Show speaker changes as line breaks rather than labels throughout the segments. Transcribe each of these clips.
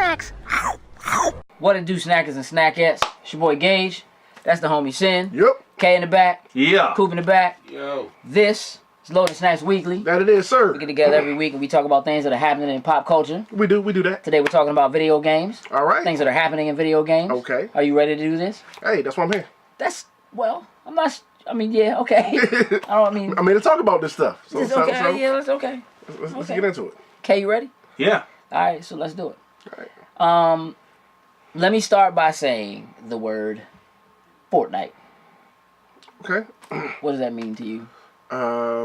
snacks.
What it do, snackers and snackettes? It's your boy Gage. That's the homie Sin.
Yep.
K in the back.
Yeah.
Coop in the back.
Yo.
This is Loaded Snacks Weekly.
That it is, sir.
We get together every week and we talk about things that are happening in pop culture.
We do that.
Today we're talking about video games.
All right.
Things that are happening in video games.
Okay.
Are you ready to do this?
Hey, that's why I'm here.
I'm not, yeah, okay.
I'm here to talk about this stuff. So,
It's okay, yeah, it's okay.
Let's get into it.
K, you ready?
Yeah.
Alright, so let's do it.
All right.
Let me start by saying the word Fortnite.
Okay.
What does that mean to you?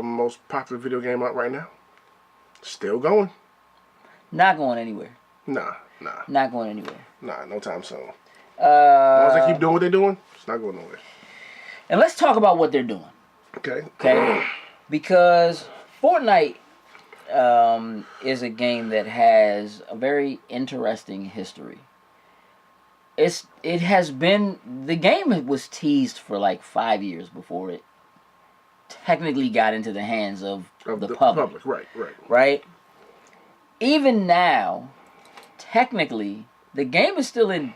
Most popular video game out right now. Still going.
Not going anywhere.
Nah.
Not going anywhere.
Nah, no time soon. As long as they keep doing what they're doing, it's not going nowhere.
And let's talk about what they're doing.
Okay.
Because Fortnite is a game that has a very interesting history. The game was teased for like 5 years before it technically got into the hands of the public. Right? Even now, technically, the game is still in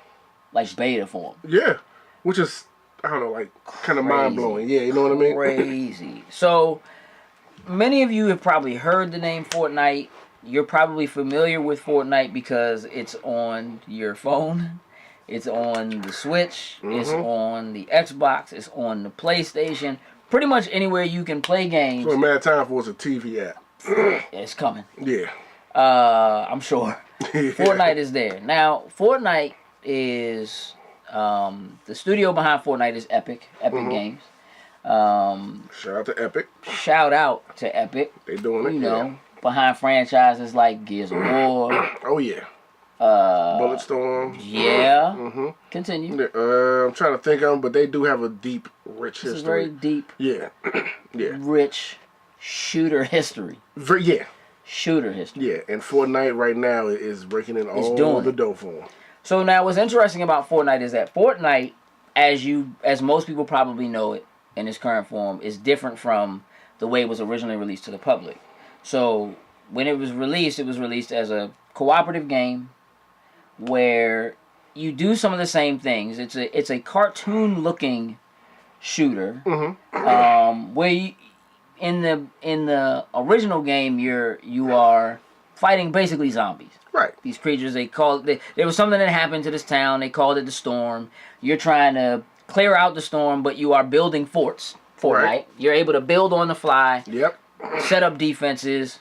like beta form.
Yeah. Which is, I don't know, like kind of mind-blowing. Yeah, you know what I mean?
Crazy. So, many of you have probably heard the name Fortnite. You're probably familiar with Fortnite because it's on your phone. It's on the Switch. Mm-hmm. It's on the Xbox. It's on the PlayStation. Pretty much anywhere you can play games.
So, a mad time for it's a TV app.
It's coming.
Yeah.
I'm sure.
Yeah.
Fortnite is there. Now, Fortnite is... the studio behind Fortnite is Epic Games.
Shout out to Epic.
Shout out to Epic.
They doing it,
you know, behind franchises like Gears of War.
Oh yeah. Bulletstorm.
Yeah. Continue.
I'm trying to think of them, but they do have a deep, rich history.
It's very deep.
Yeah. Yeah.
Rich shooter history.
Yeah.
Shooter history.
Yeah, and Fortnite right now is breaking in all the dough for them.
So now what's interesting about Fortnite is that Fortnite, as most people probably know it in its current form, is different from the way it was originally released to the public. So when it was released as a cooperative game where you do some of the same things. It's a cartoon looking shooter. Where you, in the original game you are fighting basically zombies.
Right.
These creatures, there was something that happened to this town. They called it the storm. You're trying to clear out the storm, but you are building forts. Fortnite. Right. You're able to build on the fly.
Yep.
Set up defenses.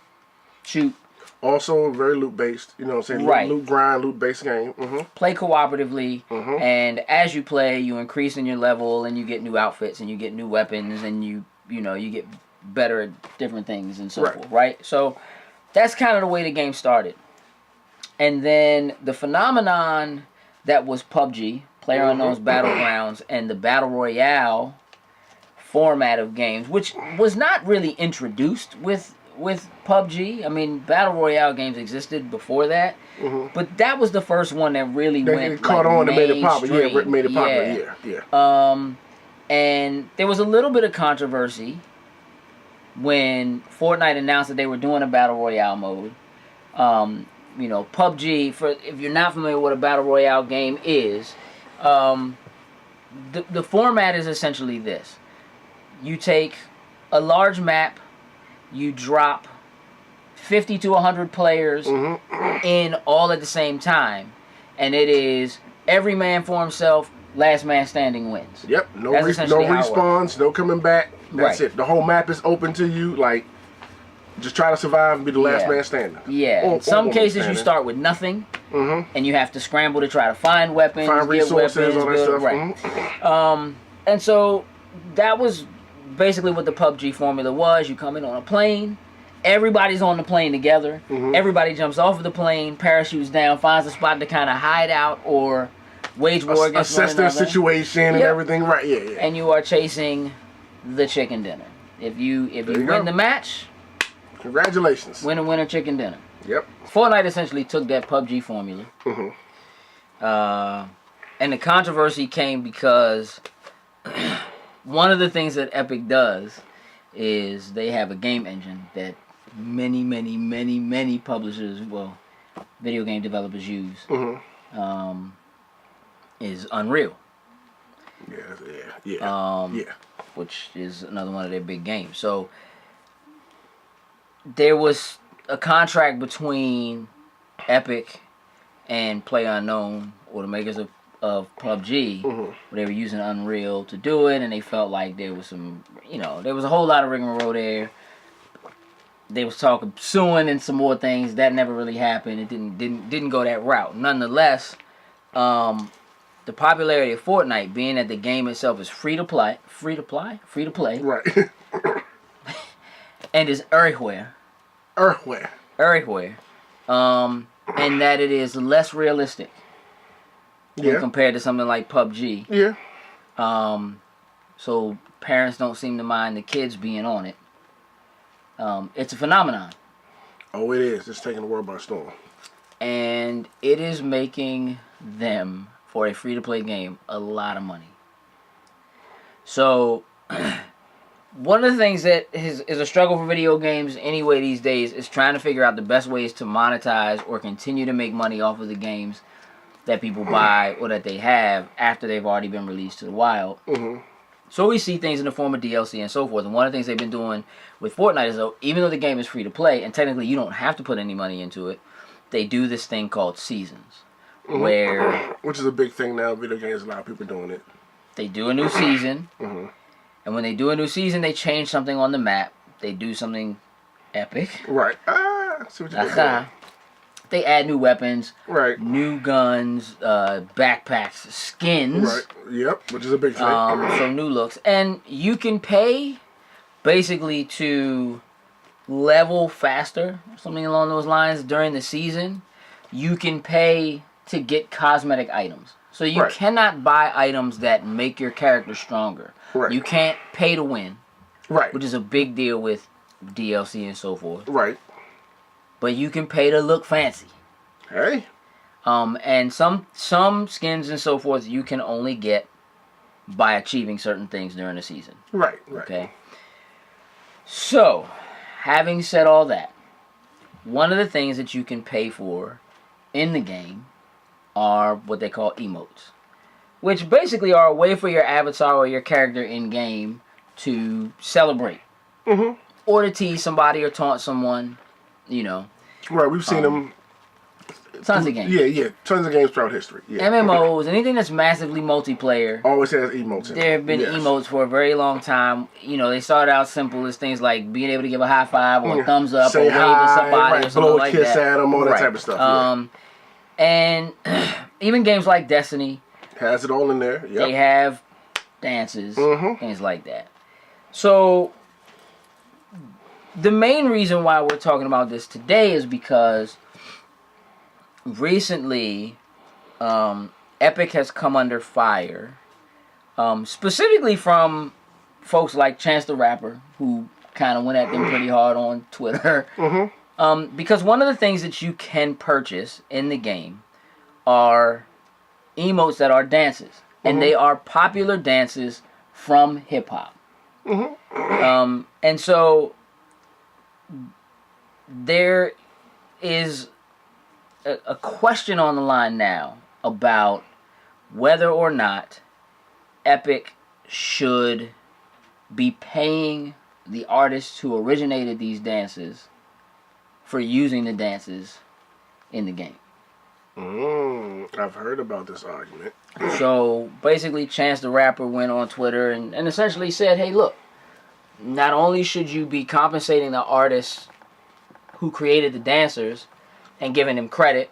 Shoot.
Also very loot based. You know what I'm saying?
Right.
Loot grind, loot based game.
Play cooperatively, and as you play, you increase in your level, and you get new outfits, and you get new weapons, and you get better at different things and so forth. Right. So that's kind of the way the game started. And then the phenomenon that was PUBG, PlayerUnknown's Battlegrounds, and the Battle Royale format of games, which was not really introduced with PUBG. I mean, Battle Royale games existed before that, but that was the first one that really went
caught on and made it popular.
Yeah,
made it popular. Yeah.
And there was a little bit of controversy when Fortnite announced that they were doing a Battle Royale mode. PUBG, if you're not familiar with what a Battle Royale game is, the format is essentially this. You take a large map, you drop 50 to 100 players in all at the same time, and it is every man for himself, last man standing wins.
Yep, no respawns, no coming back. That's it. The whole map is open to you, like... Just try to survive and be the last man standing.
Yeah. In some cases, you start with nothing, and you have to scramble to try to find weapons,
find resources, all that stuff.
Right. And so that was basically what the PUBG formula was. You come in on a plane, everybody's on the plane together. Everybody jumps off of the plane, parachutes down, finds a spot to kind of hide out or wage war against
assess their situation and everything. Right. Yeah.
And you are chasing the chicken dinner. If you win the match.
Congratulations.
Winner, chicken dinner.
Yep.
Fortnite essentially took that PUBG formula. And the controversy came because one of the things that Epic does is they have a game engine that many publishers, well, video game developers use is Unreal.
Yeah.
Which is another one of their big games. So there was a contract between Epic and PlayUnknown, or the makers of PUBG, where they were using Unreal to do it, and they felt like there was some, there was a whole lot of rigmarole there. They was talking suing and some more things that never really happened. It didn't go that route. Nonetheless, the popularity of Fortnite, being that the game itself is free to play,
Right.
and is everywhere. And that it is less realistic when compared to something like PUBG.
Yeah.
So parents don't seem to mind the kids being on it. It's a phenomenon.
Oh, it is. It's taking the world by storm.
And it is making them, for a free-to-play game, a lot of money. So, one of the things that is a struggle for video games anyway these days is trying to figure out the best ways to monetize or continue to make money off of the games that people buy or that they have after they've already been released to the wild. So we see things in the form of DLC and so forth. And one of the things they've been doing with Fortnite is, even though the game is free to play, and technically you don't have to put any money into it, they do this thing called seasons.
Which is a big thing now in video games. A lot of people doing it.
They do a new season. And when they do a new season, they change something on the map. They do something epic.
Right. See what you're doing.
They add new weapons.
Right.
New guns, backpacks, skins.
Right. Yep. Which is a big thing.
So new looks. And you can pay basically to level faster, something along those lines, during the season. You can pay to get cosmetic items. So you cannot buy items that make your character stronger.
Right.
You can't pay to win.
Right.
Which is a big deal with DLC and so forth.
Right.
But you can pay to look fancy.
Hey.
And some skins and so forth you can only get by achieving certain things during the season.
Right.
Okay. So, having said all that, one of the things that you can pay for in the game are what they call emotes, which basically are a way for your avatar or your character in game to celebrate, or to tease somebody or taunt someone.
Right, we've seen them.
Tons of games.
Yeah, tons of games throughout history. Yeah.
MMOs, anything that's massively multiplayer.
Always has emotes.
There have been emotes for a very long time. They started out simple as things like being able to give a high five or a thumbs up, or wave at somebody, or something
blow
like
a kiss
that.
at them, all that type of stuff.
And even games like Destiny
has it all in there. Yep.
They have dances, things like that. So the main reason why we're talking about this today is because recently Epic has come under fire, specifically from folks like Chance the Rapper, who kind of went at them pretty hard on Twitter. Because one of the things that you can purchase in the game are emotes that are dances. And they are popular dances from hip-hop. And so there is a question on the line now about whether or not Epic should be paying the artists who originated these dances for using the dances in the game.
I've heard about this argument.
So basically Chance the Rapper went on Twitter and essentially said, hey, look, not only should you be compensating the artists who created the dancers and giving them credit,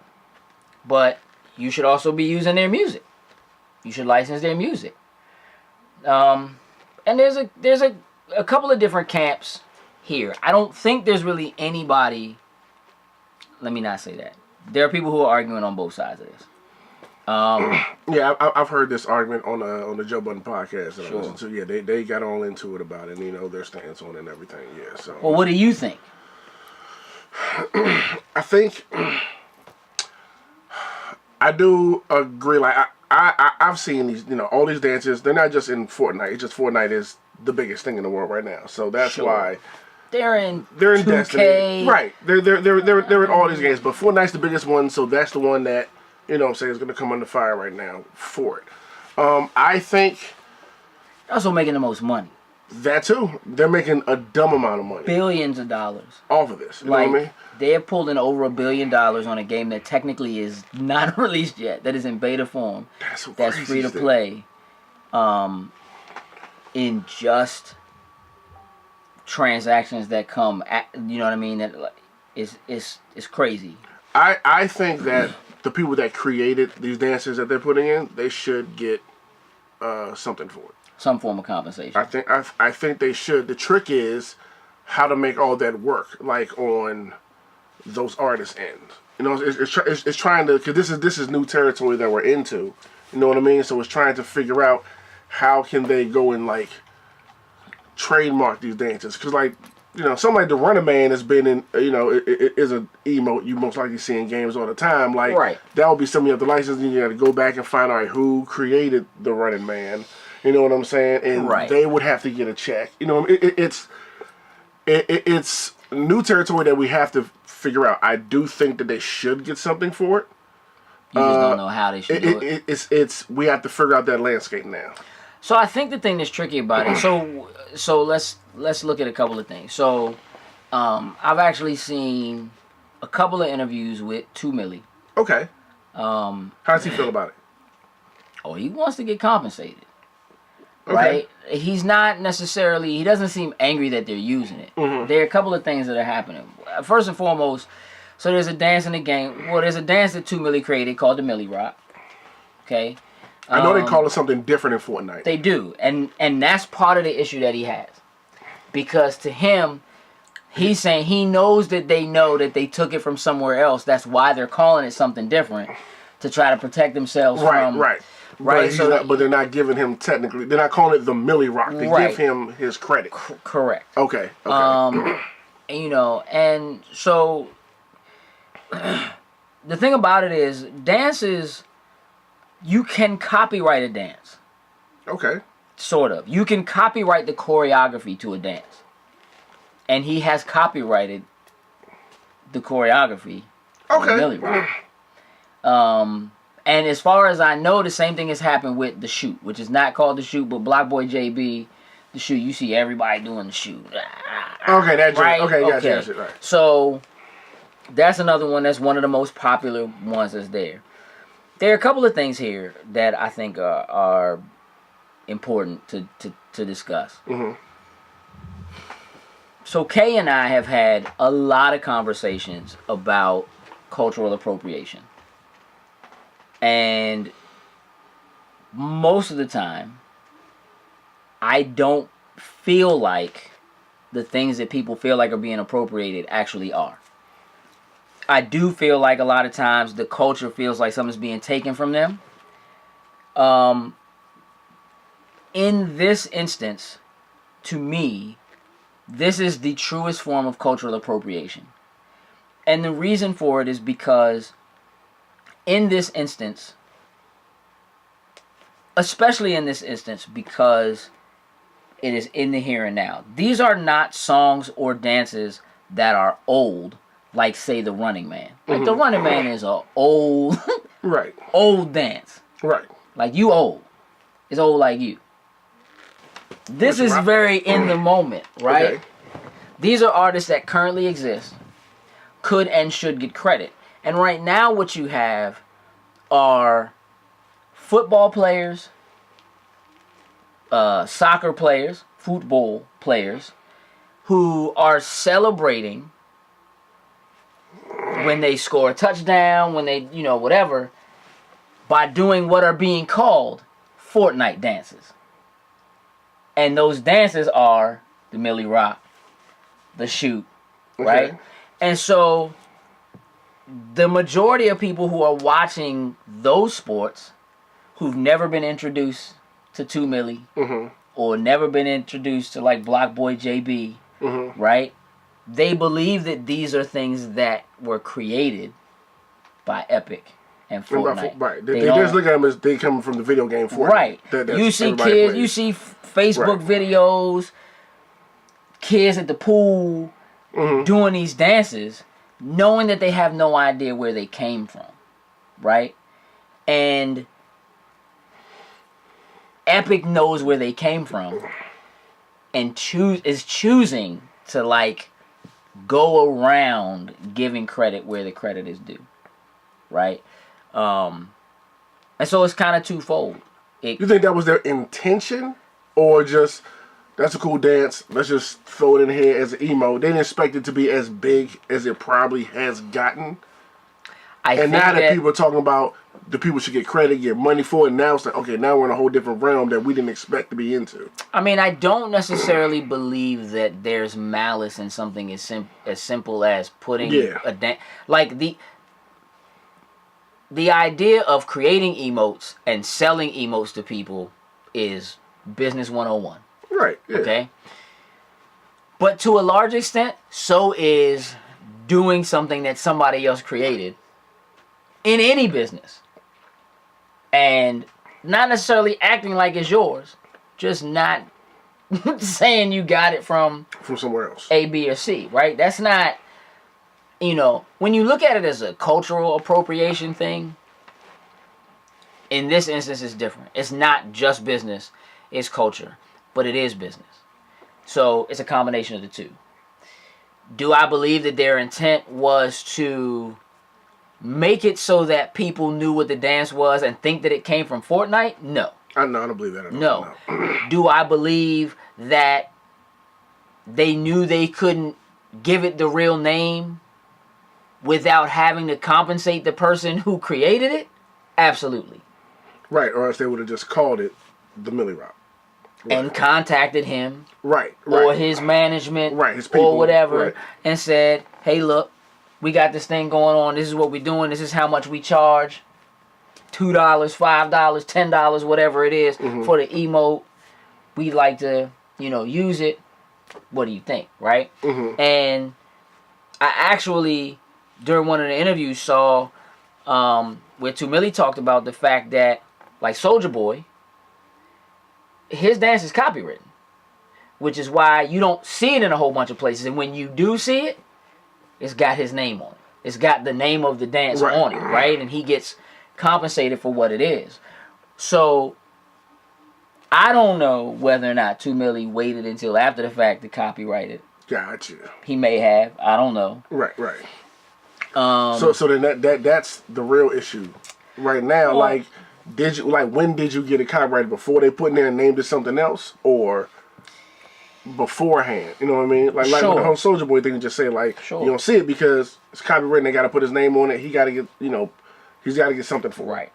but you should also be using their music. You should license their music. And there's a couple of different camps here. I don't think there's really anybody. Let me not say that. There are people who are arguing on both sides of this.
Yeah, I've heard this argument on the Joe Budden podcast that I listened to. Yeah, they got all into it about it, and their stance on it and everything. Yeah. So.
Well, what do you think?
I think I do agree. Like I've seen these, all these dances. They're not just in Fortnite. It's just Fortnite is the biggest thing in the world right now. So that's why
They're in 2K.
Destiny. Right. They're in all these games, but Fortnite's the biggest one, so that's the one that, you know what I'm saying, is going to come under fire right now for it. I think...
They're also making the most money.
That too. They're making a dumb amount of money.
Billions of dollars.
Off of this. You know what I mean?
They have pulled in over $1 billion on a game that technically is not released yet. That is in beta form. That's free to play. In just transactions that come at, you know what I mean? That it's crazy.
I think that the people that created these dances that they're putting in, they should get something for it.
Some form of compensation.
I think they should. The trick is how to make all that work, like on those artists' ends. You know, it's trying to, because this is new territory that we're into. You know what I mean? So it's trying to figure out how can they go and like trademark these dances, because like, you know, something like the Running Man has been in, you know, it is an emote you most likely see in games all the time. Like,
right. That
would be something you have to license, and you got to go back and find out who created the Running Man. You know what I'm saying? And they would have to get a check. You know, it's new territory that we have to figure out. I do think that they should get something for it.
You just don't know how they should do it.
It's we have to figure out that landscape now.
So I think the thing that's tricky about it. So let's look at a couple of things. So I've actually seen a couple of interviews with 2 Milli.
Okay. How does he feel about it?
Oh, he wants to get compensated.
Okay.
Right? He doesn't seem angry that they're using it. Mm-hmm. There are a couple of things that are happening. First and foremost, so there's a dance in the game. Well, there's a dance that 2 Milli created called the Milli Rock. Okay?
I know they call it something different in Fortnite.
They do. And that's part of the issue that he has. Because to him, he's saying he knows that they know that they took it from somewhere else. That's why they're calling it something different, to try to protect themselves from...
Right. But they're not giving him technically. They're not calling it the Milli Rock. They give him his credit.
Correct.
Okay.
You know, and so the thing about it is, dances, you can copyright a dance.
Okay.
Sort of. You can copyright the choreography to a dance, and he has copyrighted the choreography.
Okay.
Milli Rock. And as far as I know, the same thing has happened with The Shoot, which is not called The Shoot, but Block Boy JB, The Shoot, you see everybody doing The Shoot.
Okay, that's right. Okay,
okay.
Right.
So that's another one that's one of the most popular ones that's there. There are a couple of things here that I think are important to discuss. Mm-hmm. So Kay and I have had a lot of conversations about cultural appropriation. And most of the time, I don't feel like the things that people feel like are being appropriated actually are. I do feel like a lot of times the culture feels like something's being taken from them. In this instance, to me, this is the truest form of cultural appropriation. And the reason for it is because in this instance, especially in this instance, because it is in the here and now. These are not songs or dances that are old, like say the Running Man. Like the Running Man is a old, old dance.
Right.
Like you old. It's old like you. This is very in the moment, right? Okay. These are artists that currently exist, could and should get credit. And right now what you have are football players, soccer players, football players, who are celebrating when they score a touchdown, when they, you know, whatever, by doing what are being called Fortnite dances. And those dances are the Milli Rock, the Shoot, right? Okay. And so the majority of people who are watching those sports, who've never been introduced to 2 Milli, or never been introduced to like Block Boy JB, right? They believe that these are things that were created by Epic and Fortnite.
Right. They just look at them as they come from the video game Fortnite.
Right. You see kids, you see Facebook videos, kids at the pool doing these dances, knowing that they have no idea where they came from, right? And Epic knows where they came from and is choosing to like go around giving credit where the credit is due, right? And so it's kind of twofold.
You think that was their intention, or just that's a cool dance, let's just throw it in here as an emo? They didn't expect it to be as big as it probably has gotten. And now that people are talking about the people should get credit, get money for it, now it's like, okay, now we're in a whole different realm that we didn't expect to be into.
I mean, I don't necessarily believe that there's malice in something as simple as putting a dance. Like the idea of creating emotes and selling emotes to people is business 101.
Right. Yeah.
Okay. But to a large extent, so is doing something that somebody else created in any business. And not necessarily acting like it's yours, just not saying you got it from
somewhere else.
A, B, or C, right? That's not, when you look at it as a cultural appropriation thing, in this instance it's different. It's not just business, it's culture, but it is business. So it's a combination of the two. Do I believe that their intent was to make it so that people knew what the dance was and think that it came from Fortnite? No.
I don't believe that at all.
No. Do I believe that they knew they couldn't give it the real name without having to compensate the person who created it? Absolutely.
Right, or else they would have just called it the Millie Rock.
Right. And contacted him.
Right.
Or his management.
Right, his people.
Or whatever.
Right.
And said, hey, look, we got this thing going on. This is what we're doing. This is how much we charge. $2, $5, $10, whatever it is for the emote. We'd like to, use it. What do you think, right? And I actually, during one of the interviews, saw where 2 Millie talked about the fact that, like Soulja Boy, his dance is copywritten, which is why you don't see it in a whole bunch of places. And when you do see it, it's got his name on it. It's got the name of the dance on it, right? And he gets compensated for what it is. So I don't know whether or not 2 Millie waited until after the fact to copyright it.
Gotcha.
He may have. I don't know.
Right. So then that's the real issue right now. Well, when did you get it copyrighted? Before they put in there and named it something else, or beforehand? You know what I mean? Like the whole Soulja Boy thing, you just say you don't see it because it's copyrighted. They got to put his name on it. He got to get he's got to get something for it. Right.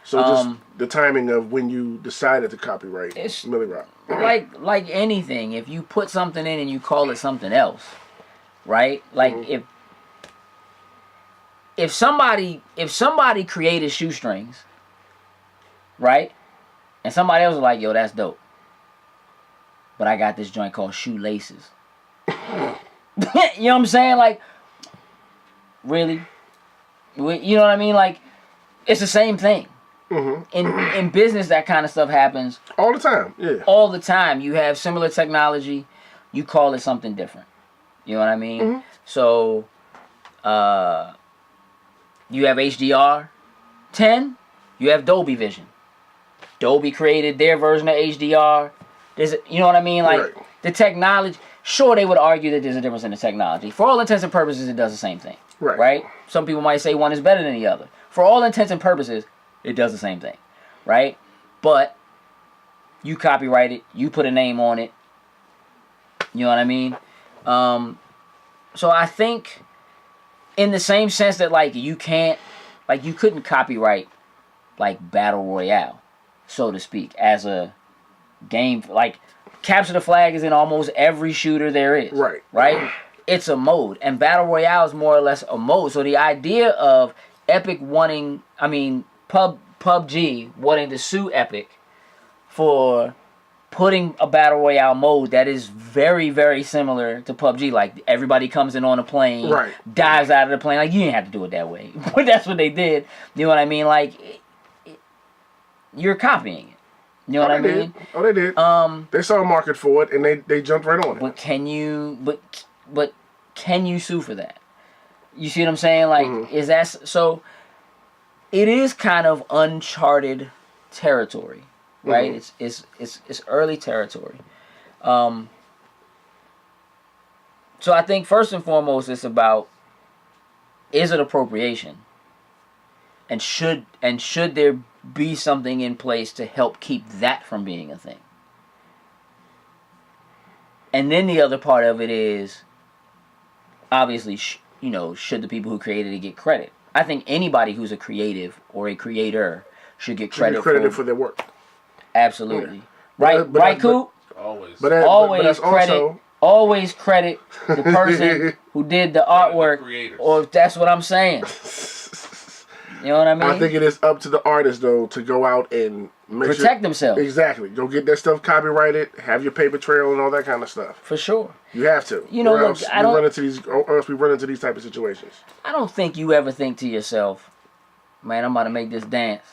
So just the timing of when you decided to copyright Millie Rock.
Like anything, if you put something in and you call it something else, right? Like if somebody created shoestrings, right? And somebody else was like, yo, that's dope. But I got this joint called shoelaces. You know what I'm saying? Like, really? You know what I mean? Like, it's the same thing. In business, that kind of stuff happens
all the time. Yeah,
all the time. You have similar technology, you call it something different. You know what I mean? So, you have HDR10, you have Dolby Vision. Dolby created their version of HDR. You know what I mean? Like the technology. Sure, they would argue that there's a difference in the technology. For all intents and purposes, it does the same thing. Right? Some people might say one is better than the other. For all intents and purposes, it does the same thing, right? But you copyright it, you put a name on it. You know what I mean? So I think in the same sense that you couldn't copyright Battle Royale, so to speak, as a game. Like Capture the Flag is in almost every shooter there is. Right? It's a mode, and Battle Royale is more or less a mode. So the idea of Epic PUBG wanting to sue Epic for putting a Battle Royale mode that is very, very similar to PUBG. Like, everybody comes in on a plane, dives out of the plane. Like, you didn't have to do it that way. But that's what they did. You know what I mean? Like, you're copying it. You know what I mean?
Oh, they did. They saw a market for it, and they jumped right on it.
But can you sue for that? You see what I'm saying? Like, is that so? It is kind of uncharted territory, right? It's early territory. So I think first and foremost, it's about, is it appropriation? And should there be something in place to help keep that from being a thing? And then the other part of it is, obviously, should the people who created it get credit? I think anybody who's a creative or a creator should get credit
for their work.
Absolutely.
Yeah.
Right, Coop?
Always.
But that's
always credit the person who did the artwork, or if that's what I'm saying. You know what I mean?
I think it is up to the artist, though, to go out and
protect themselves.
Exactly. Go get that stuff copyrighted, have your paper trail and all that kind of stuff.
For sure.
You have to.
Look,
or else we run into these type of situations.
I don't think you ever think to yourself, man, I'm about to make this dance.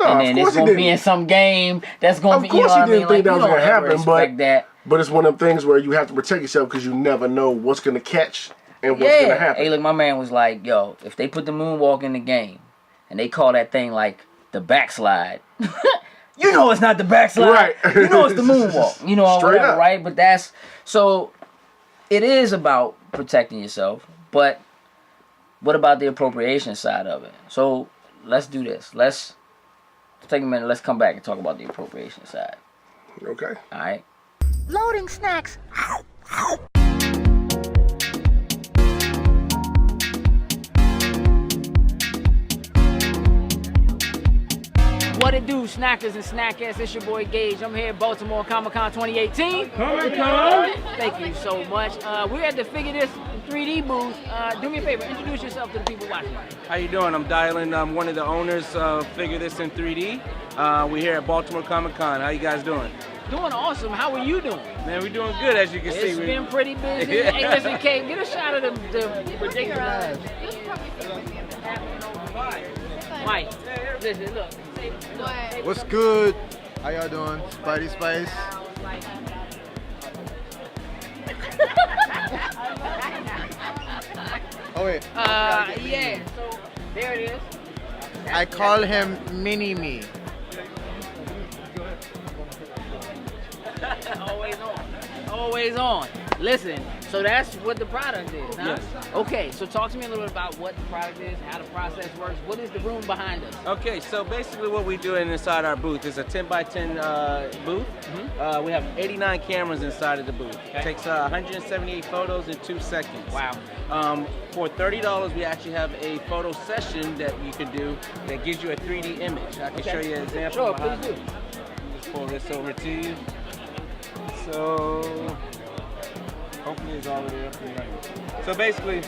No,
and then it's going to be in some game that's going to be, you know what I mean?
Of course you didn't think that was going to happen,
but
it's one of them things where you have to protect yourself because you never know what's going to catch and what's going to happen.
Hey, look, my man was like, yo, if they put the moonwalk in the game and they call that thing like the backslide, you know it's not the backslide.
Right.
You know it's the moonwalk. You know,
straight
whatever,
up.
right? But so it is about protecting yourself, but what about the appropriation side of it? So let's do this. Let's take a minute. Let's come back and talk about the appropriation side.
Okay.
All right.
Loading snacks.
What it do, snackers and snackettes? It's your boy Gage. I'm here at Baltimore Comic-Con 2018.
Comic-Con!
Thank you so much. We're at the Figure This 3D booth. Do me a favor, introduce yourself to the people watching.
How you doing? I'm Dylan. I'm one of the owners of Figure This in 3D. We're here at Baltimore Comic-Con. How you guys doing?
Doing awesome. How are you doing?
Man, we're doing good, as you can see.
It's been pretty busy. Hey, listen, Kate, get a shot of the ridiculous. Mike, listen, look.
What's good? How y'all doing? Spidey Spice. Oh wait.
Yeah. So there it is.
I call him Mini Me.
Always on. Always on. Listen, so that's what the product is, huh?
Yes.
Okay, so talk to me a little bit about what the product is, how the process works. What is the room behind us?
Okay, so basically what we do inside our booth is a 10 by 10 booth. We have 89 cameras inside of the booth.
Okay.
It takes 178 photos in 2 seconds.
Wow.
For $30, we actually have a photo session that you can do that gives you a 3D image. I can show you an example.
Sure, please do.
Just pull this over to you. So, hopefully it's already up and running. So basically,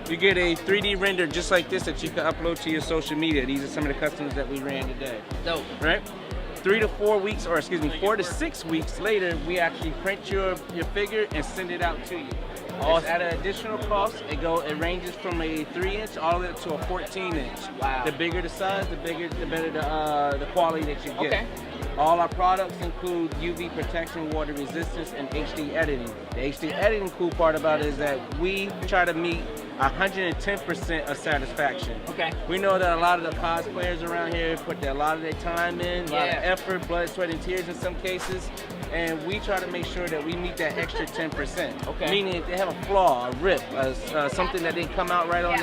you get a 3D render just like this that you can upload to your social media. These are some of the customers that we ran today.
Dope.
Right? 4 to 6 weeks later, we actually print your figure and send it out to you. Awesome. At an additional cost, it ranges from a 3-inch all the way up to a 14-inch.
Wow.
The bigger the size, the better the quality that you get.
Okay.
All our products include UV protection, water resistance, and HD editing. The HD editing cool part about it is that we try to meet 110% of satisfaction.
Okay.
We know that a lot of the cosplayers around here put a lot of their time in, a lot of effort, blood, sweat, and tears in some cases, and we try to make sure that we meet that extra 10%.
Okay.
Meaning if they have a flaw, a rip, something that didn't come out right on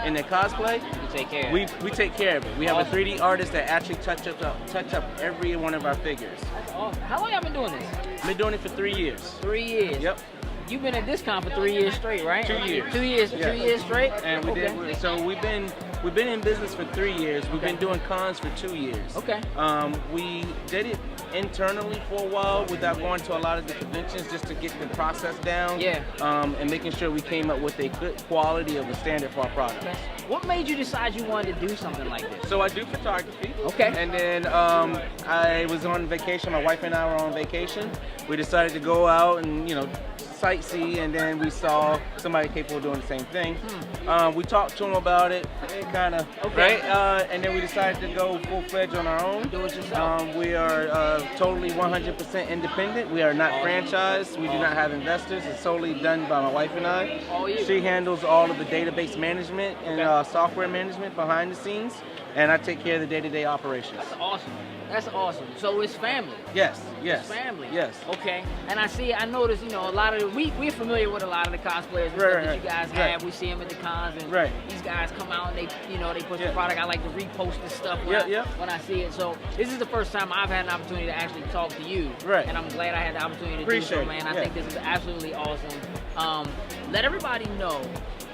in their cosplay,
You take care of it.
we take care of it. We have a 3D artist that actually touch up every one of our figures.
That's awesome. How long y'all been doing this?
I've been doing it for 3 years.
3 years.
Yep.
You've been at this con for 3 years straight, right?
2 years.
2 years.
Yeah.
2 years straight.
And we've been in business for 3 years. We've been doing cons for 2 years.
Okay.
We did it internally for a while without going to a lot of the conventions just to get the process down.
Yeah.
And making sure we came up with a good quality of a standard for our products.
What made you decide you wanted to do something like this?
So I do photography.
Okay.
And then I was on vacation. My wife and I were on vacation. We decided to go out and, sightsee, and then we saw somebody capable of doing the same thing. We talked to them about it, kind of,
Okay.
right? And then we decided to go full-fledged on our own.
Do it yourself.
We are totally 100% independent. We are not franchised. We do not have investors. It's solely done by my wife and I.
All you.
She handles all of the database management and software management behind the scenes, and I take care of the day-to-day operations.
That's awesome. That's awesome. So it's family.
Yes, yes.
It's family.
Yes.
Okay. And I noticed, a lot of we're familiar with a lot of the cosplayers and stuff that you guys have. We see them at the cons, and these guys come out and they push the product. I like to repost this stuff when I see it. So this is the first time I've had an opportunity to actually talk to you.
Right.
And I'm glad I had the opportunity to do so, man. I think this is absolutely awesome. Let everybody know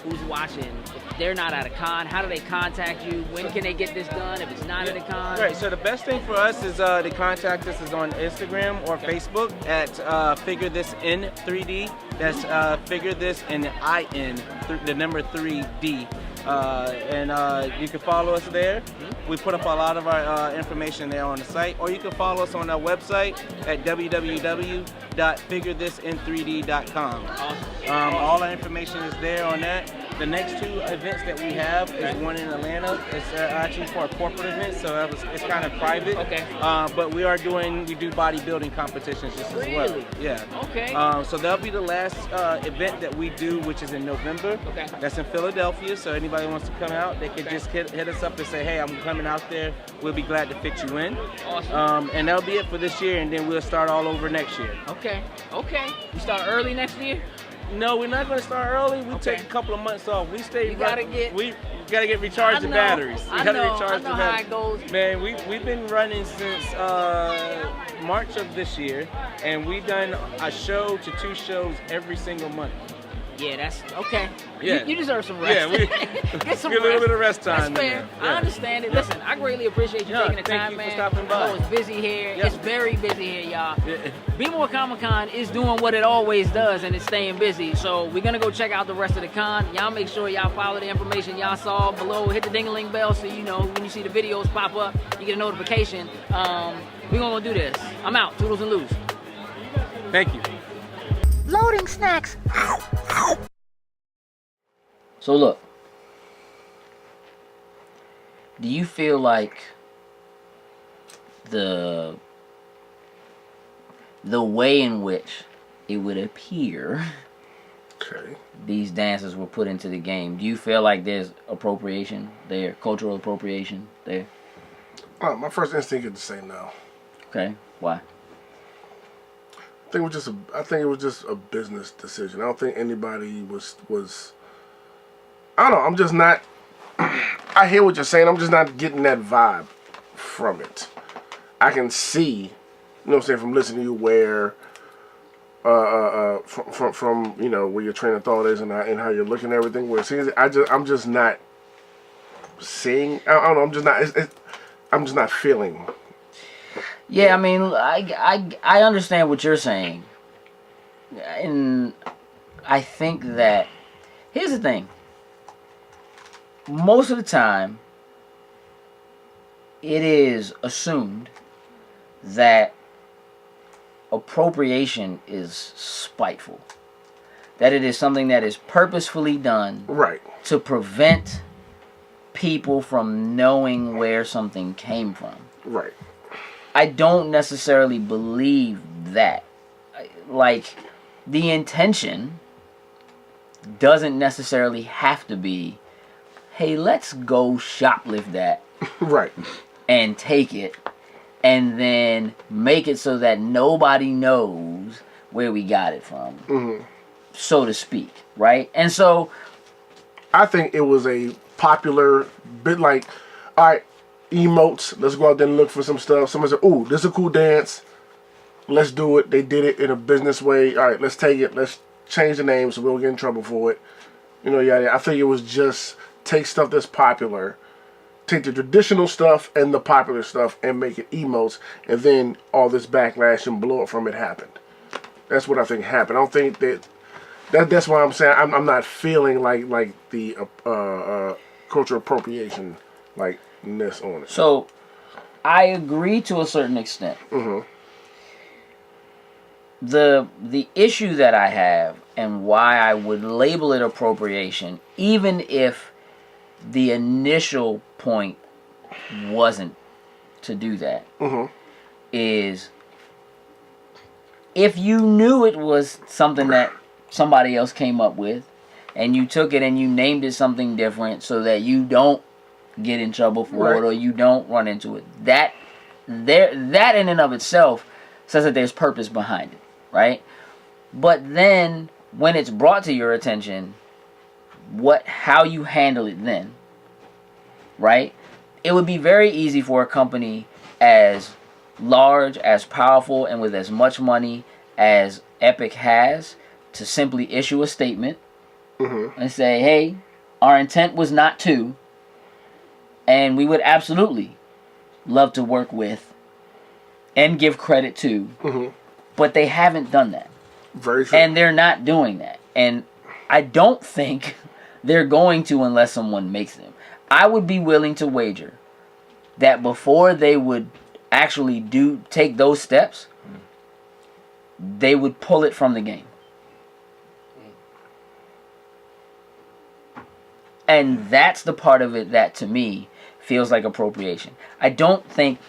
who's watching. If they're not at a con, how do they contact you? When can they get this done if it's not at a con?
Right, so the best thing for us is to contact us is on Instagram or Facebook at Figure This in 3D. That's Figure This in the number 3D. And you can follow us there. We put up a lot of our information there on the site, or you can follow us on our website at www.figurethisin3d.com.
Awesome.
All our information is there on that. The next two events that we have is one in Atlanta. It's actually for a corporate event, so it's kind of private.
Okay.
But we do bodybuilding competitions just as well.
Really?
Yeah.
Okay.
So that'll be the last event that we do, which is in November.
Okay.
That's in Philadelphia. So anybody wants to come out, they can just hit us up and say, hey, I'm coming out there. We'll be glad to fit you in.
Awesome.
And that'll be it for this year, and then we'll start all over next year.
Okay. You start early next year?
No, we're not going to start early. We take a couple of months off. We stay.
You gotta get.
We gotta get recharged the batteries.
I know how it goes.
Man, we've been running since March of this year, and we've done a show to 2 shows every single month.
Yeah, that's okay.
Yeah.
You deserve some rest.
Yeah, we
get some
get a little bit of rest time.
That's fair.
Yeah.
I understand it. Listen, I greatly appreciate you taking the time, man.
Thank you for stopping by.
I know it's busy here.
Yep.
It's very busy here, y'all.
Yeah.
Be More Comic Con is doing what it always does, and it's staying busy. So we're gonna go check out the rest of the con. Y'all make sure y'all follow the information y'all saw below. Hit the ding-a-ling bell so you know when you see the videos pop up, you get a notification. We're gonna do this. I'm out. Toodles and loos.
Thank you.
Loading snacks.
So look, do you feel like the way in which it would appear these dances were put into the game, do you feel like there's appropriation there, cultural appropriation there?
My first instinct is to say no.
Okay, why?
I think it was just a business decision. I don't think anybody was. I don't know. I'm just not. I hear what you're saying. I'm just not getting that vibe from it. I can see, you know what I'm saying, from listening to you where, from where your train of thought is and how you're looking at everything. Where it seems, I'm just not seeing. I don't know. I'm just not. I'm just not feeling.
Yeah, I mean, I understand what you're saying, and I think that here's the thing. Most of the time, it is assumed that appropriation is spiteful. That it is something that is purposefully done to prevent people from knowing where something came from.
Right.
I don't necessarily believe that. Like, the intention doesn't necessarily have to be, hey, let's go shoplift that.
Right.
And take it and then make it so that nobody knows where we got it from, so to speak, right? And so
I think it was a popular bit like, all right, emotes, let's go out there and look for some stuff. Someone said, ooh, this is a cool dance. Let's do it. They did it in a business way. All right, let's take it. Let's change the name so we don't get in trouble for it. I think it was just take stuff that's popular, take the traditional stuff and the popular stuff and make it emotes, and then all this backlash and blow up from it happened. That's what I think happened. I don't think that's why I'm saying I'm not feeling like the cultural appropriation like ness on it.
So, I agree to a certain extent. The issue that I have and why I would label it appropriation, even if the initial point wasn't to do that, is if you knew it was something that somebody else came up with, and you took it and you named it something different so that you don't get in trouble for it or you don't run into it, that in and of itself says that there's purpose behind it, right? But then when it's brought to your attention, how you handle it then, right? It would be very easy for a company as large, as powerful, and with as much money as Epic has to simply issue a statement and say, hey, our intent was not to, and we would absolutely love to work with and give credit to, but they haven't done that.
Very true.
And they're not doing that. And I don't think they're going to unless someone makes them. I would be willing to wager that before they would actually take those steps, they would pull it from the game. And that's the part of it that to me feels like appropriation. I think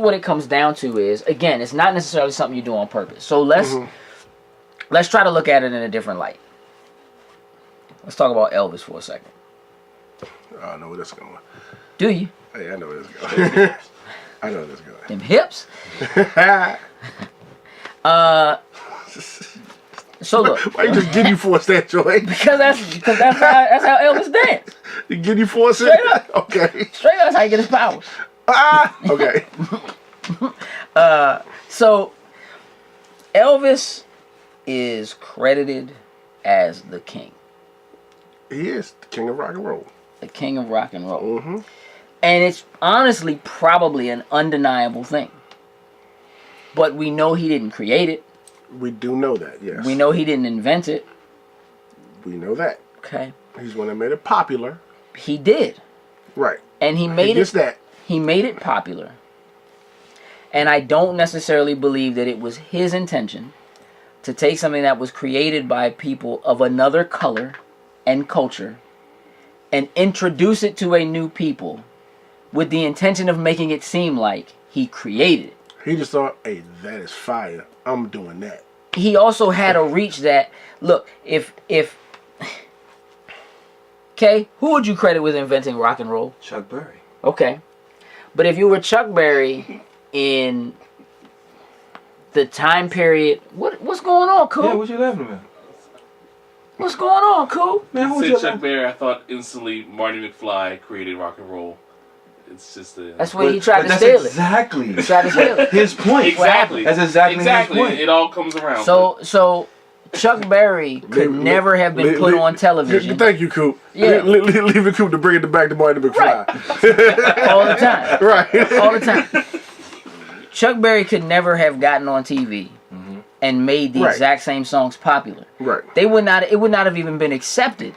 what it comes down to is, again, it's not necessarily something you do on purpose. So let's try to look at it in a different light. Let's talk about Elvis for a second.
I know where that's going.
Do you?
Hey, I know where that's going. I know where that's going.
Them hips? So look.
Why you just give you force that, Joy?
Because that's how Elvis danced.
You give you force it?
Straight up.
Okay.
Straight up, that's how he get his powers.
Okay.
So Elvis is credited as the king.
He is the king of rock and roll.
The king of rock and roll. And it's honestly probably an undeniable thing. But we know he didn't create it.
We do know that, yes.
We know he didn't invent it.
We know that.
Okay.
He's the one that made it popular.
He did.
Right.
And he made it.
That.
He made it popular. And I don't necessarily believe that it was his intention to take something that was created by people of another color and culture and introduce it to a new people with the intention of making it seem like he created it.
He just thought, hey, that is fire. I'm doing that.
He also had a reach that, look, if okay, who would you credit with inventing rock and roll?
Chuck Berry.
Okay. But if you were Chuck Berry in the time period, what's going on, Cool?
Yeah, what you laughing about?
What's going on, Cool?
Man, who
Said
you
Chuck Berry, I thought instantly Marty McFly created rock and roll. It's just a...
That's where he tried to steal it.
Exactly.
He tried to steal it.
His point.
Exactly.
That's exactly his point.
It all comes around.
So Chuck Berry could never have been put on television.
Thank you, Coop.
Yeah.
Leave it, Coop, to bring it back to Marty McFly.
Right. All the time.
Right.
All the time. Chuck Berry could never have gotten on TV and made the exact same songs popular.
Right.
It would not have even been accepted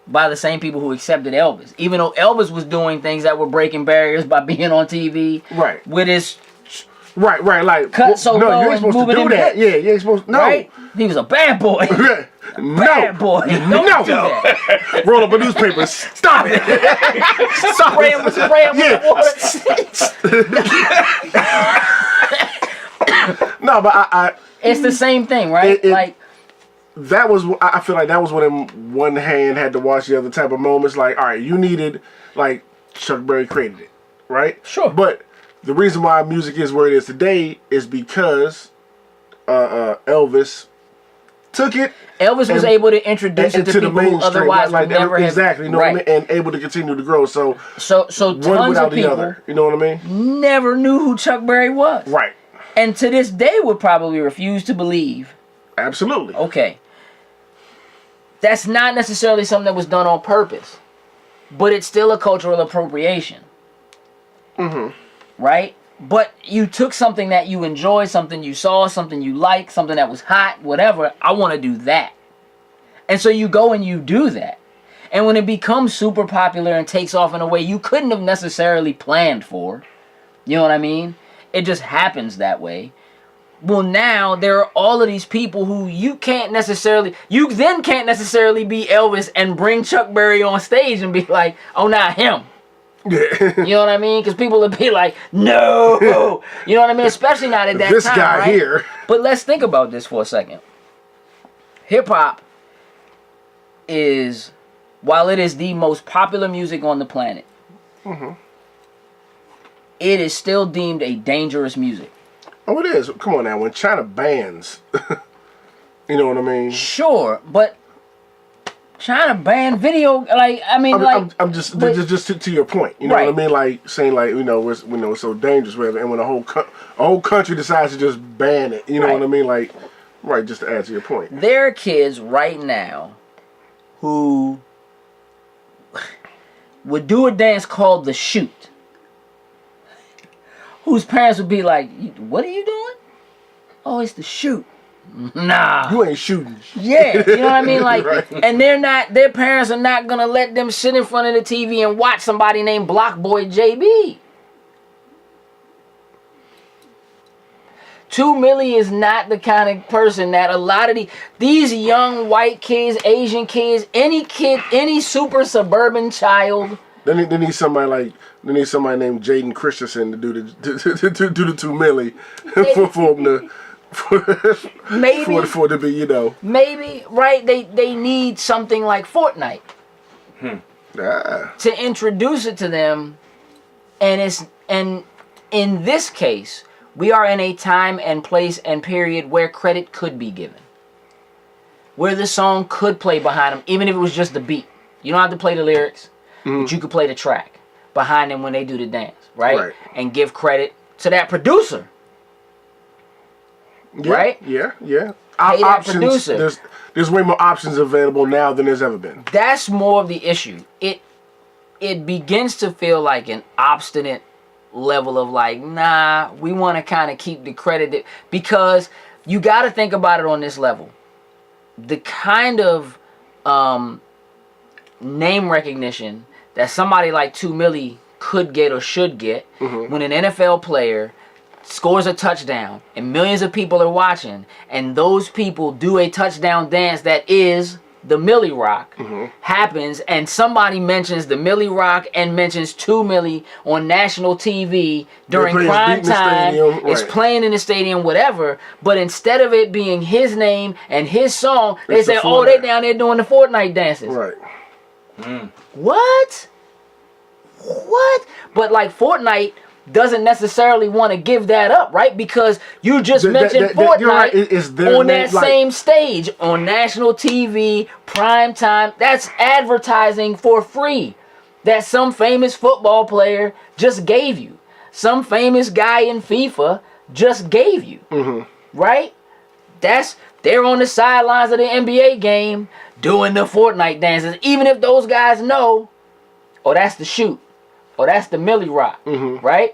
by the same people who accepted Elvis. Even though Elvis was doing things that were breaking barriers by being on TV.
Right.
With his
Right, like
cut so
no,
low
you ain't
and
supposed to
moving
do that.
in
Yeah, you ain't supposed to. No.
Right? He was a bad boy. Bad boy. Don't do that.
Roll up a newspaper. Stop it. Stop
Spray him with water.
No, but I
it's the same thing, right?
that was, I feel like that was when one hand had to wash the other type of moments. Like, all right, you needed, like, Chuck Berry created it, right?
Sure.
But the reason why music is where it is today is because Elvis took it.
Elvis was able to introduce it to people who otherwise would never have.
Exactly, you know what I mean? And able to continue to grow. So
tons
one without
of
the
people
other. You know what I mean?
never knew who Chuck Berry was.
Right.
And to this day would probably refuse to believe.
Absolutely.
Okay. That's not necessarily something that was done on purpose. But it's still a cultural appropriation. Right? But you took something that you enjoyed, something you saw, something you liked, something that was hot, whatever. I want to do that. And so you go and you do that. And when it becomes super popular and takes off in a way you couldn't have necessarily planned for, you know what I mean? It just happens that way. Well, now there are all of these people who you then can't necessarily be Elvis and bring Chuck Berry on stage and be like, oh, not him.
Yeah.
You know what I mean? Because people would be like, no. You know what I mean? Especially not at that
This
time,
guy
right?
here.
But let's think about this for a second. Hip-hop is, while it is the most popular music on the planet, it is still deemed a dangerous music.
Oh, it is. Come on now. When China bans, you know what I mean?
Sure, but China banned video.
I'm just to your point. You know what I mean? Like saying like it's so dangerous, whatever. And when a whole country decides to just ban it, you know what I mean? Like, right? Just to add to your point.
There are kids right now who would do a dance called the shoot, whose parents would be like, "What are you doing?" "Oh, it's the shoot." Nah.
You ain't shooting.
Yeah, you know what I mean? Like,
Right.
and their parents are not gonna let them sit in front of the TV and watch somebody named Block Boy JB. 2 Milli is not the kind of person that a lot of these young white kids, Asian kids, any super suburban child.
They need somebody named Jaden Christensen to do the 2 milli for them to.
Maybe
for it to be,
maybe right. They need something like Fortnite to introduce it to them, and in this case, we are in a time and place and period where credit could be given, where the song could play behind them, even if it was just the beat. You don't have to play the lyrics, but you could play the track behind them when they do the dance, right? And give credit to that producer.
Yeah,
right?
Yeah.
Pay that producer.
There's way more options available now than there's ever been.
That's more of the issue. It begins to feel like an obstinate level of like, nah, we want to kind of keep the credit because you got to think about it on this level. The kind of name recognition that somebody like 2 Milli could get or should get when an NFL player scores a touchdown and millions of people are watching, and those people do a touchdown dance that is the Milli Rock, happens, and somebody mentions the Milli Rock and mentions 2 Milli on national TV during prime time, it's playing in the stadium, whatever, but instead of it being his name and his song, they say, oh, they down there doing the Fortnite dances.
Right.
What? But like Fortnite doesn't necessarily want to give that up, right? Because you just mentioned Fortnite on that same stage, on national TV, prime time. That's advertising for free that some famous football player just gave you. Some famous guy in FIFA just gave you, right? They're on the sidelines of the NBA game doing the Fortnite dances, even if those guys know, oh, that's the shoot. Oh, that's the Milli Rock, right?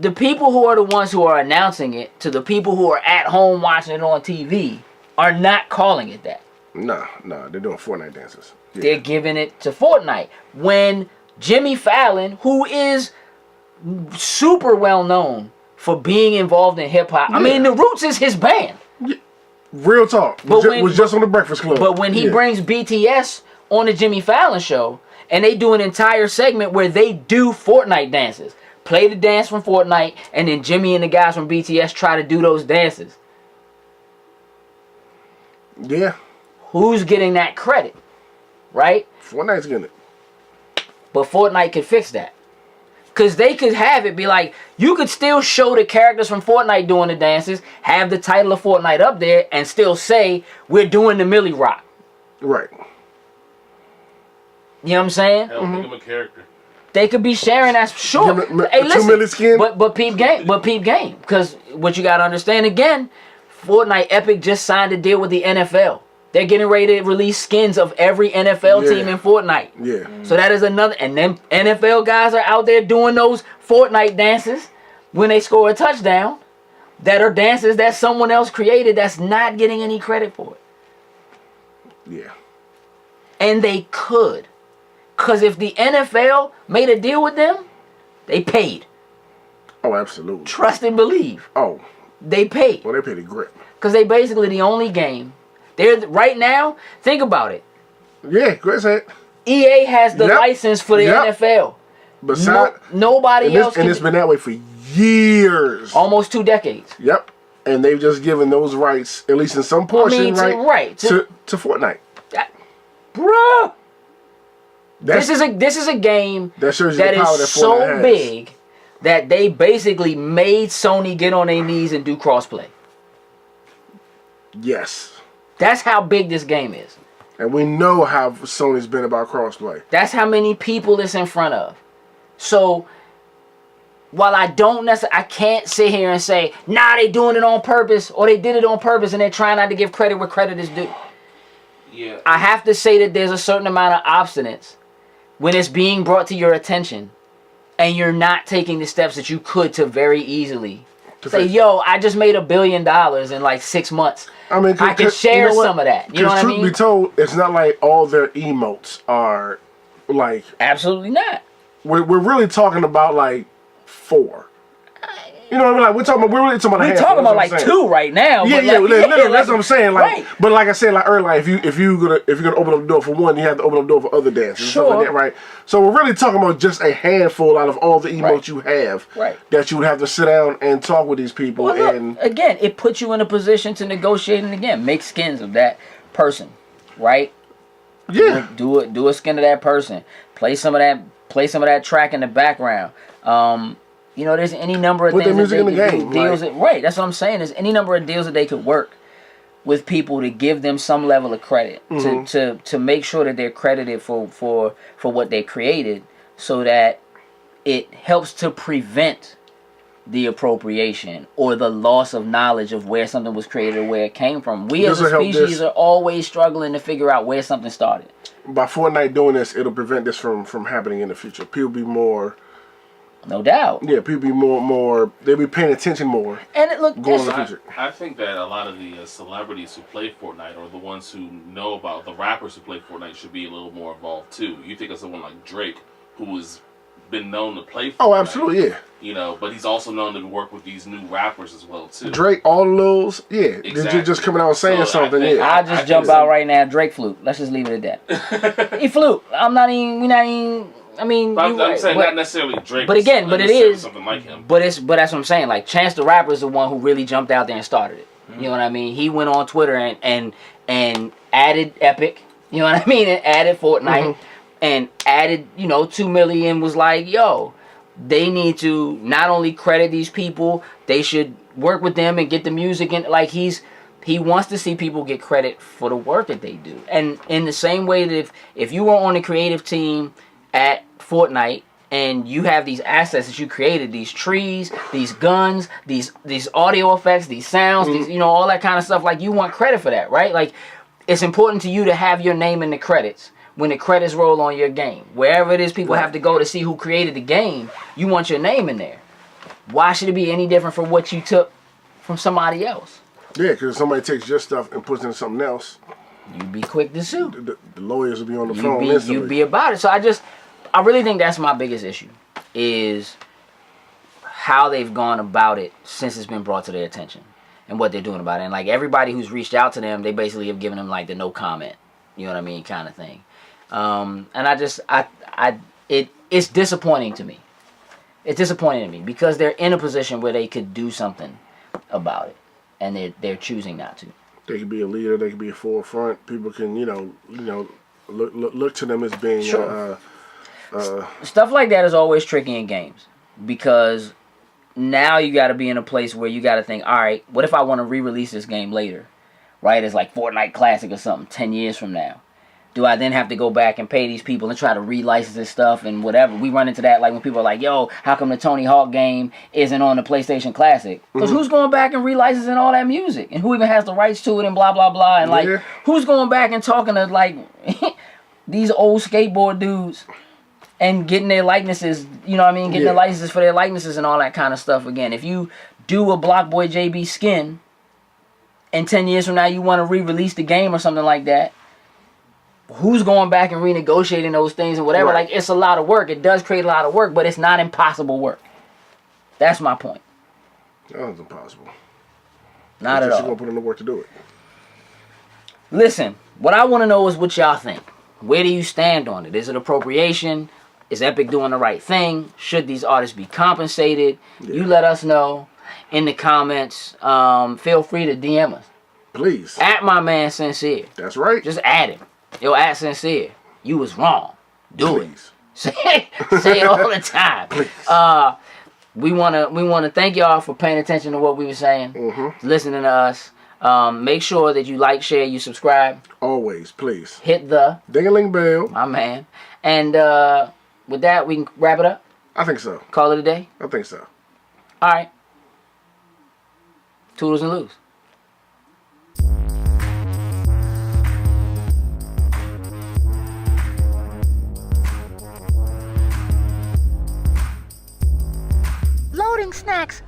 The people who are the ones who are announcing it to the people who are at home watching it on TV are not calling it that.
No, they're doing Fortnite dances. Yeah.
They're giving it to Fortnite. When Jimmy Fallon, who is super well known for being involved in hip hop, I mean, The Roots is his band.
Yeah. Real talk. Was just on the Breakfast Club.
But when he brings BTS on the Jimmy Fallon show, and they do an entire segment where they do Fortnite dances, play the dance from Fortnite, and then Jimmy and the guys from BTS try to do those dances.
Yeah.
Who's getting that credit? Right?
Fortnite's getting it.
But Fortnite could fix that. Because they could have it be like, you could still show the characters from Fortnite doing the dances, have the title of Fortnite up there, and still say, we're doing the Milli Rock.
Right.
You know what I'm saying?
Hell, make him a character.
They could be sharing that. Sure. Hey, listen.
2 Milli skin?
But peep game. Because what you got to understand again, Fortnite Epic just signed a deal with the NFL. They're getting ready to release skins of every NFL team in Fortnite.
Yeah.
So that is another. And then NFL guys are out there doing those Fortnite dances when they score a touchdown that are dances that someone else created that's not getting any credit for it.
Yeah.
And they could. Because if the NFL made a deal with them, they paid.
Oh, absolutely.
Trust and believe.
Oh.
They paid.
Well, they paid a grip.
Because they basically the only game. They're right now, think about it.
Yeah, go ahead.
EA has the license for the NFL.
Besides,
nobody else
and it's been that way for years.
Almost 2 decades.
Yep. And they've just given those rights, at least in some portion, to Fortnite.
Bruh. This is a game
that
is so big that they basically made Sony get on their knees and do crossplay.
Yes.
That's how big this game is.
And we know how Sony's been about crossplay.
That's how many people it's in front of. So, while I can't sit here and say, nah, they doing it on purpose, or they did it on purpose, and they're trying not to give credit where credit is due.
Yeah.
I have to say that there's a certain amount of obstinance when it's being brought to your attention, and you're not taking the steps that you could to very easily say, yo, I just made $1 billion in like 6 months. I mean, I could share some of that. You know what I mean?
Truth be told, it's not like all their emotes are like.
Absolutely not.
We're really talking about like 4. You know what I mean? Like we're really talking about.
We're talking about like 2 right now.
Yeah, literally, that's what I'm saying. Like,
right.
But like I said, like earlier, if you're gonna open up the door for one, you have to open up the door for other dances.
Sure.
And stuff like that, right? So we're really talking about just a handful out of all the emotes you have.
Right.
That you would have to sit down and talk with these people.
Well, look,
and
again, it puts you in a position to negotiate and again make skins of that person, right?
Yeah.
Do a skin of that person. Play some of that track in the background. You know, there's any number of
Put
things
the music
that they
in the
could
game,
do, deals right. That's what I'm saying. There's any number of deals that they could work with people to give them some level of credit to make sure that they're credited for what they created, so that it helps to prevent the appropriation or the loss of knowledge of where something was created or where it came from. We as a species are always struggling to figure out where something started.
By Fortnite doing this, it'll prevent this from happening in the future. People be more.
No doubt.
Yeah, people be more. They'll be paying attention more.
And it look
going in the future.
I think that a lot of the celebrities who play Fortnite, or the ones who know about the rappers who play Fortnite, should be a little more involved too. You think of someone like Drake, who has been known to play Fortnite.
Oh, absolutely, yeah.
You know, but he's also known to work with these new rappers as well too.
Drake, all of those, yeah.
Exactly.
Just coming out and saying something, yeah.
I'll just jump out right now. Drake flute. Let's just leave it at that. He flute. We're not even. I mean,
I'm saying not necessarily Drake.
But again, but it is
something like him.
But that's what I'm saying. Like Chance the Rapper is the one who really jumped out there and started it. You know what I mean? He went on Twitter and added Epic. You know what I mean? And added Fortnite and added 2 million. Was like, yo, they need to not only credit these people, they should work with them and get the music and like he wants to see people get credit for the work that they do. And in the same way that if you were on the creative team at Fortnite and you have these assets that you created, these trees, these guns, these audio effects, these sounds, these all that kind of stuff, like you want credit for that, right? Like it's important to you to have your name in the credits when the credits roll on your game. Wherever it is people have to go to see who created the game, you want your name in there. Why should it be any different from what you took from somebody else?
Yeah, because if somebody takes your stuff and puts it in something else,
you'd be quick to sue.
The lawyers will be on the phone.
You'd be about it. So I really think that's my biggest issue, is how they've gone about it since it's been brought to their attention and what they're doing about it. And like everybody who's reached out to them, they basically have given them like the no comment, you know what I mean, kind of thing. And it's disappointing to me. It's disappointing to me because they're in a position where they could do something about it, and they're choosing not to.
They could be a leader. They could be a forefront. People can, look to them as being.
Sure. Stuff like that is always tricky in games because now you got to be in a place where you got to think, all right, what if I want to re-release this game later, right? It's like Fortnite Classic or something 10 years from now. Do I then have to go back and pay these people and try to relicense this stuff and whatever? We run into that like when people are like, yo, how come the Tony Hawk game isn't on the PlayStation Classic? Because who's going back and relicensing all that music? And who even has the rights to it and blah, blah, blah. And like, who's going back and talking to like these old skateboard dudes and getting their likenesses, you know what I mean? Getting their licenses for their likenesses and all that kind of stuff. Again, if you do a Block Boy JB skin and 10 years from now you want to re-release the game or something like that, who's going back and renegotiating those things and whatever?
Right.
Like, it's a lot of work. It does create a lot of work, but it's not impossible work. That's my point.
That's impossible.
Not at
You're
all.
gonna put in the work to do it.
Listen, what I want to know is what y'all think. Where do you stand on it? Is it appropriation? Is Epic doing the right thing? Should these artists be compensated?
Yeah.
You let us know in the comments. Feel free to DM us.
Please.
At my man Sincere.
That's right.
Just add him. Yo, at Sincere. You was wrong. Do it.
Please.
Say it all the time.
Please.
We wanna thank y'all for paying attention to what we were saying, listening to us. Make sure that you like, share, you subscribe.
Always, please.
Hit the
Ding-a-ling bell.
my man. And with that, we can wrap it up.
I think so.
Call it a day.
I think so.
All right. Toodles and loos.
Loading snacks.